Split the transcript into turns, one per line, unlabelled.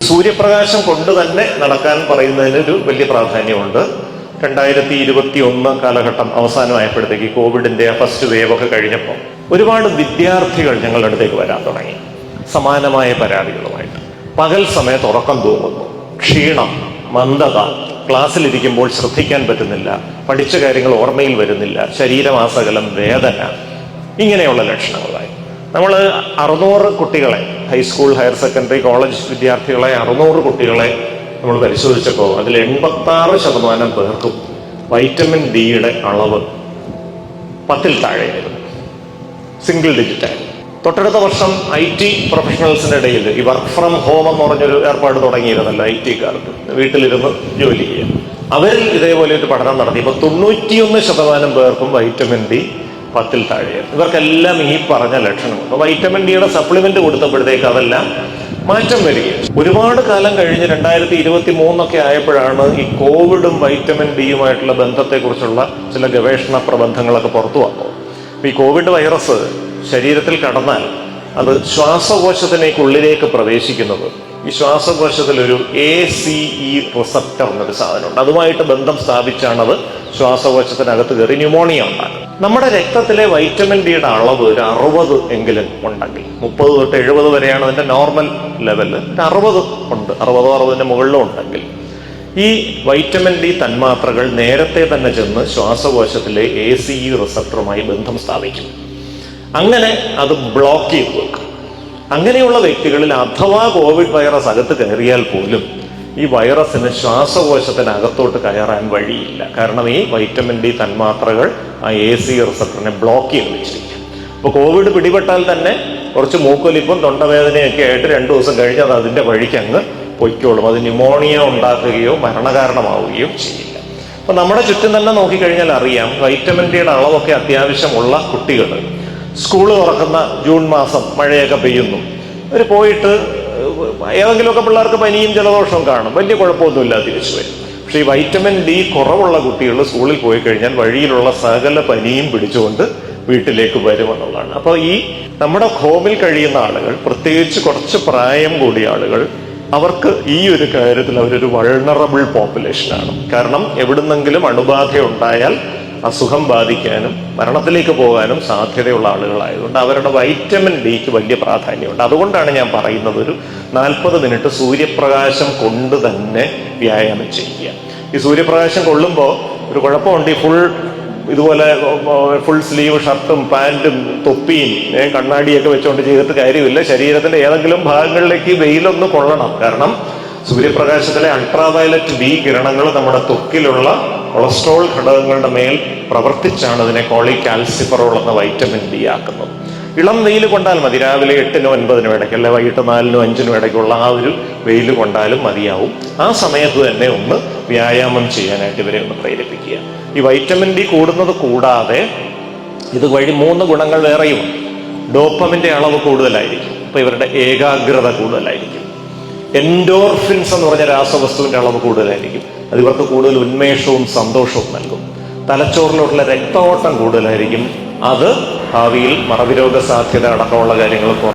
സൂര്യപ്രകാശം കൊണ്ട് തന്നെ നടക്കാൻ പറയുന്നതിനൊരു വലിയ പ്രാധാന്യമുണ്ട്. 2021 കാലഘട്ടം അവസാനമായപ്പോഴത്തേക്ക് കോവിഡിന്റെ ഫസ്റ്റ് വേവ് ഒക്കെ കഴിഞ്ഞപ്പോൾ ഒരുപാട് വിദ്യാർത്ഥികൾ ഞങ്ങളുടെ അടുത്തേക്ക് വരാൻ തുടങ്ങി, സമാനമായ പരാതികളുമായിട്ട്. പകൽ സമയത്ത് ഉറക്കം തൂങ്ങുന്നു, ക്ഷീണം, മന്ദത, ക്ലാസ്സിലിരിക്കുമ്പോൾ ശ്രദ്ധിക്കാൻ പറ്റുന്നില്ല, പഠിച്ച കാര്യങ്ങൾ ഓർമ്മയിൽ വരുന്നില്ല, ശരീരമാസകലം വേദന, ഇങ്ങനെയുള്ള ലക്ഷണങ്ങളായി. നമ്മൾ 600 കുട്ടികളെ, ഹൈസ്കൂൾ, ഹയർ സെക്കൻഡറി, കോളേജ് വിദ്യാർത്ഥികളെ 600 കുട്ടികളെ നമ്മൾ പരിശോധിച്ചപ്പോൾ അതിൽ 86% പേർക്കും വൈറ്റമിൻ ഡിയുടെ അളവ് 10-ൽ താഴെയായിരുന്നു, സിംഗിൾ ഡിജിറ്റായിരുന്നു. തൊട്ടടുത്ത വർഷം IT പ്രൊഫഷണൽസിന്റെ ഇടയിൽ ഈ വർക്ക് ഫ്രം ഹോം എന്ന് പറഞ്ഞൊരു ഏർപ്പാട് തുടങ്ങിയിരുന്നല്ലോ IT-കാർക്ക്, വീട്ടിലിരുന്ന് ജോലി ചെയ്യാം. അവരിൽ ഇതേപോലെ ഒരു പഠനം നടത്തിയപ്പോൾ 91% പേർക്കും വൈറ്റമിൻ ഡി 10-ൽ താഴെയായിരുന്നു. ഇവർക്കെല്ലാം ഈ പറഞ്ഞ ലക്ഷണം. അപ്പോൾ വൈറ്റമിൻ ഡിയുടെ സപ്ലിമെന്റ് കൊടുത്തപ്പോഴത്തേക്ക് അതെല്ലാം മാറ്റം വരികയാണ്. ഒരുപാട് കാലം കഴിഞ്ഞ് 2023 ആയപ്പോഴാണ് ഈ കോവിഡും വൈറ്റമിൻ ഡിയുമായിട്ടുള്ള ബന്ധത്തെക്കുറിച്ചുള്ള ചില ഗവേഷണ പ്രബന്ധങ്ങളൊക്കെ പുറത്തു വന്നത്. ഈ കോവിഡ് വൈറസ് ശരീരത്തിൽ കടന്നാൽ അത് ശ്വാസകോശത്തിനേക്കുള്ളിലേക്ക് പ്രവേശിക്കുന്നത് ഈ ശ്വാസകോശത്തിലൊരു ACE റിസപ്റ്റർ എന്നൊരു സാധനമുണ്ട്. അതുമായിട്ട് ബന്ധം സ്ഥാപിച്ചാണ് അത് ശ്വാസകോശത്തിനകത്ത് കയറി ന്യൂമോണിയ ഉണ്ടാക്കുന്നത്. നമ്മുടെ രക്തത്തിലെ വൈറ്റമിൻ ഡിയുടെ അളവ് ഒരു 60 എങ്കിലും ഉണ്ടെങ്കിൽ, 30 തൊട്ട് 70 വരെയാണ് അതിന്റെ നോർമൽ ലെവല്, 60 ഉണ്ട്, 60 മുകളിലും ഉണ്ടെങ്കിൽ ഈ വൈറ്റമിൻ ഡി തന്മാത്രകൾ നേരത്തെ തന്നെ ചെന്ന് ശ്വാസകോശത്തിലെ ACE റിസപ്റ്ററുമായി ബന്ധം സ്ഥാപിക്കും. അങ്ങനെ അത് ബ്ലോക്ക് ചെയ്ത് വെക്കും. അങ്ങനെയുള്ള വ്യക്തികളിൽ അഥവാ കോവിഡ് വൈറസ് അകത്ത് കയറിയാൽ പോലും ഈ വൈറസിന് ശ്വാസകോശത്തിനകത്തോട്ട് കയറാൻ വഴിയില്ല. കാരണം ഈ വൈറ്റമിൻ ഡി തന്മാത്രകൾ ആ ACE റിസപ്റ്ററിനെ ബ്ലോക്ക് ചെയ്ത് വെച്ചിരിക്കും. അപ്പോൾ കോവിഡ് പിടിപെട്ടാൽ തന്നെ കുറച്ച് മൂക്കൊലിപ്പും തൊണ്ടവേദനയൊക്കെ ആയിട്ട് 2 ദിവസം കഴിഞ്ഞ് അത് അതിൻ്റെ വഴിക്ക് അങ്ങ് പൊയ്ക്കോളും. അത് ന്യൂമോണിയ ഉണ്ടാക്കുകയോ മരണകാരണമാവുകയോ ചെയ്യില്ല. അപ്പോൾ നമ്മുടെ ചുറ്റും തന്നെ നോക്കിക്കഴിഞ്ഞാൽ അറിയാം, വൈറ്റമിൻ ഡിയുടെ അളവൊക്കെ അത്യാവശ്യമുള്ള കുട്ടികൾ സ്കൂൾ തുറക്കുന്ന ജൂൺ മാസം മഴയൊക്കെ പെയ്യുന്നു, അവർ പോയിട്ട് ഏതെങ്കിലുമൊക്കെ പിള്ളേർക്ക് പനിയും ജലദോഷവും കാണും, വലിയ കുഴപ്പമൊന്നുമില്ല, തിരിച്ചു വരും. പക്ഷേ ഈ വൈറ്റമിൻ ഡി കുറവുള്ള കുട്ടികൾ സ്കൂളിൽ പോയി കഴിഞ്ഞാൽ വഴിയിലുള്ള സകല പനിയും പിടിച്ചുകൊണ്ട് വീട്ടിലേക്ക് വരുമെന്നുള്ളതാണ്. അപ്പോൾ ഈ നമ്മുടെ ഹോമിൽ കഴിയുന്ന ആളുകൾ, പ്രത്യേകിച്ച് കുറച്ച് പ്രായം കൂടിയ ആളുകൾ, അവർക്ക് ഈ ഒരു കാര്യത്തിൽ അവരൊരു വൾണറബിൾ പോപ്പുലേഷനാണ്. കാരണം എവിടുന്നെങ്കിലും അണുബാധ ഉണ്ടായാൽ അസുഖം ബാധിക്കാനും മരണത്തിലേക്ക് പോകാനും സാധ്യതയുള്ള ആളുകളായതുകൊണ്ട് അവരുടെ വൈറ്റമിൻ ഡിക്ക് വലിയ പ്രാധാന്യമുണ്ട്. അതുകൊണ്ടാണ് ഞാൻ പറയുന്നത്, ഒരു 40 മിനിറ്റ് സൂര്യപ്രകാശം കൊണ്ട് തന്നെ വ്യായാമം ചെയ്യുക. ഈ സൂര്യപ്രകാശം കൊള്ളുമ്പോൾ ഒരു കുഴപ്പമുണ്ട്, ഈ ഇതുപോലെ ഫുൾ സ്ലീവ് ഷർട്ടും പാൻറ്റും തൊപ്പിയും കണ്ണാടിയൊക്കെ വെച്ചുകൊണ്ട് ചെയ്തിട്ട് കാര്യമില്ല. ശരീരത്തിന്റെ ഏതെങ്കിലും ഭാഗങ്ങളിലേക്ക് വെയിലൊന്ന് കൊള്ളണം. കാരണം സൂര്യപ്രകാശത്തിലെ അൾട്രാവയലറ്റ് ഡി കിരണങ്ങൾ നമ്മുടെ ത്വക്കിലുള്ള കൊളസ്ട്രോൾ ഘടകങ്ങളുടെ മേൽ പ്രവർത്തിച്ചാണ് ഇതിനെ കോളികാൽസിഫറോൾ എന്ന വൈറ്റമിൻ ഡി ആക്കുന്നത്. ഇളം വെയിൽ കൊണ്ടാൽ മതി, രാവിലെ 8-നും 9-നും ഇടയ്ക്ക്, അല്ലെ വൈകിട്ട് 4-നും 5-നും ഇടയ്ക്കുള്ള ആ ഒരു വെയിൽ കൊണ്ടാലും മതിയാവും. ആ സമയത്ത് തന്നെ ഒന്ന് വ്യായാമം ചെയ്യാനായിട്ട് ഇവരെ ഒന്ന് പ്രേരിപ്പിക്കുക. ഈ വൈറ്റമിൻ ഡി കൂടുന്നത് കൂടാതെ ഇത് വഴി 3 ഗുണങ്ങൾ വേറെയും. ഡോപ്പമിന്റെ അളവ് കൂടുതലായിരിക്കും, അപ്പൊ ഇവരുടെ ഏകാഗ്രത കൂടുതലായിരിക്കും. എൻഡോർഫിൻസ് എന്ന് പറഞ്ഞ രാസവസ്തുവിന്റെ അളവ് കൂടുതലായിരിക്കും, അത് ഇവർക്ക് കൂടുതൽ ഉന്മേഷവും സന്തോഷവും നൽകും. തലച്ചോറിലോട്ടുള്ള രക്തഓട്ടം കൂടുതലായിരിക്കും, അത് ഭാവിയിൽ മറവിരോഗ സാധ്യത അടക്കമുള്ള കാര്യങ്ങൾ